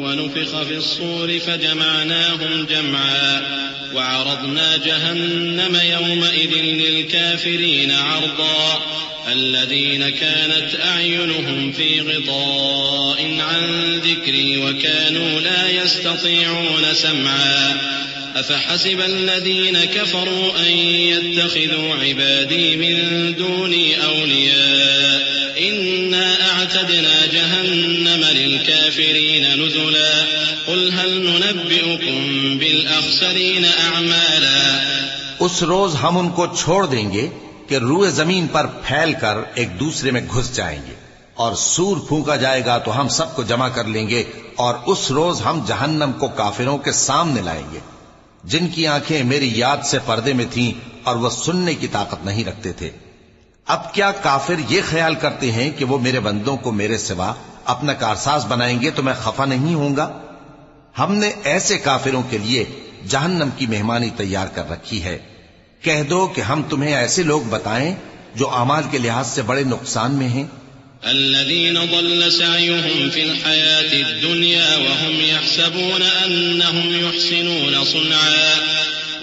ونفخ في الصور فجمعناهم جمعا وعرضنا جهنم يومئذ للكافرين عرضا الذين كانت أعينهم في غطاء عن ذكري وكانوا لا يستطيعون سمعا أفحسب الذين كفروا أن يتخذوا عبادي من دوني أولياء إنا أعتدنا جهنم للكافرين نزلا قل هل ننبئكم بالأخسرين أعمالا. اس روز ہم ان کو چھوڑ دیں گے کہ روئے زمین پر پھیل کر ایک دوسرے میں گھس جائیں گے اور سور پھونکا جائے گا تو ہم سب کو جمع کر لیں گے اور اس روز ہم جہنم کو کافروں کے سامنے لائیں گے جن کی آنکھیں میری یاد سے پردے میں تھیں اور وہ سننے کی طاقت نہیں رکھتے تھے. اب کیا کافر یہ خیال کرتے ہیں کہ وہ میرے بندوں کو میرے سوا اپنا کارساز بنائیں گے تو میں خفا نہیں ہوں گا؟ ہم نے ایسے کافروں کے لیے جہنم کی مہمانی تیار کر رکھی ہے. کہہ دو کہ ہم تمہیں ایسے لوگ بتائیں جو اعمال کے لحاظ سے بڑے نقصان میں ہیں. الذين ضل سعيهم في الحياة الدنيا وهم يحسبون أنهم يحسنون صنعا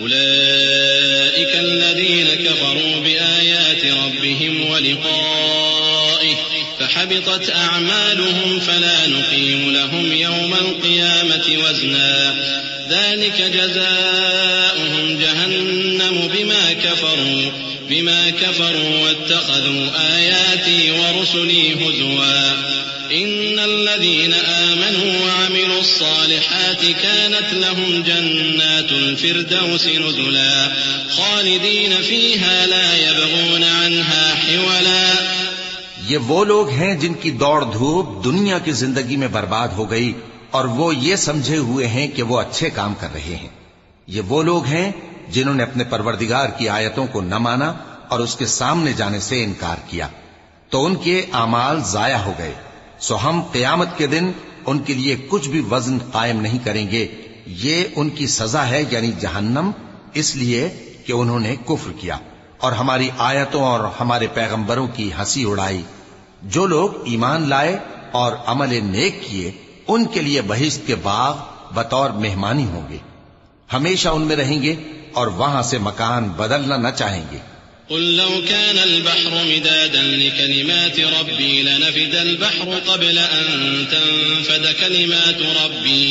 أولئك الذين كفروا بآيات ربهم ولقائه فحبطت أعمالهم فلا نقيم لهم يوم القيامة وزنا ذلك جزاؤهم جهنم بما كفروا واتخذوا آياتي ورسلي هزوا إن الذين آمنوا وعملوا الصالحات كانت لهم جنات الفردوس نزلا خالدين فيها لا يبغون عنها حولا. یہ وہ لوگ ہیں جن کی دوڑ دھوپ دنیا کی زندگی میں برباد ہو گئی اور وہ یہ سمجھے ہوئے ہیں کہ وہ اچھے کام کر رہے ہیں. یہ وہ لوگ ہیں جنہوں نے اپنے پروردگار کی آیتوں کو نہ مانا اور اس کے سامنے جانے سے انکار کیا، تو ان کے اعمال ضائع ہو گئے، سو ہم قیامت کے دن ان کے لیے کچھ بھی وزن قائم نہیں کریں گے، یہ ان کی سزا ہے یعنی جہنم، اس لیے کہ انہوں نے کفر کیا اور ہماری آیتوں اور ہمارے پیغمبروں کی ہنسی اڑائی۔ جو لوگ ایمان لائے اور عمل نیک کیے ان کے لیے بہشت کے باغ بطور مہمانی ہوں گے، ہمیشہ ان میں رہیں گے اور وہاں سے مکان بدلنا نہ چاہیں گے۔ قل لو كان البحر مدادا لكلمات ربي لنفد البحر قبل أن تنفد كلمات ربي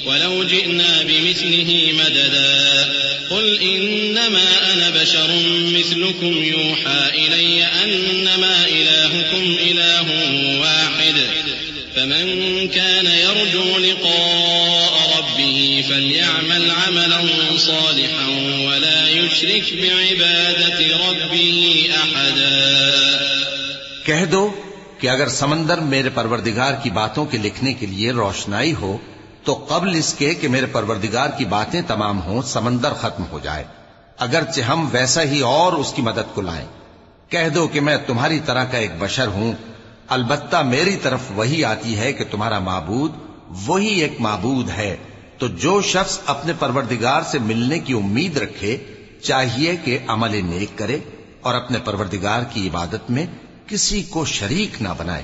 ولو جئنا بمثله مددا قل إنما أنا بشر مثلكم يوحى إلي أنما إلهكم إله واحد فمن كان يرجو لقاء ربه فليعمل عملا صالحا ولا يشرك بعبادة ربه أحدا۔ کہہ دو کہ اگر سمندر میرے پروردگار کی باتوں کے لکھنے کے لیے روشنائی ہو تو قبل اس کے کہ میرے پروردگار کی باتیں تمام ہوں سمندر ختم ہو جائے، اگرچہ ہم ویسا ہی اور اس کی مدد کو لائیں۔ کہہ دو کہ میں تمہاری طرح کا ایک بشر ہوں، البتہ میری طرف وہی آتی ہے کہ تمہارا معبود وہی ایک معبود ہے، تو جو شخص اپنے پروردگار سے ملنے کی امید رکھے چاہیے کہ عمل نیک کرے اور اپنے پروردگار کی عبادت میں کسی کو شریک نہ بنائے۔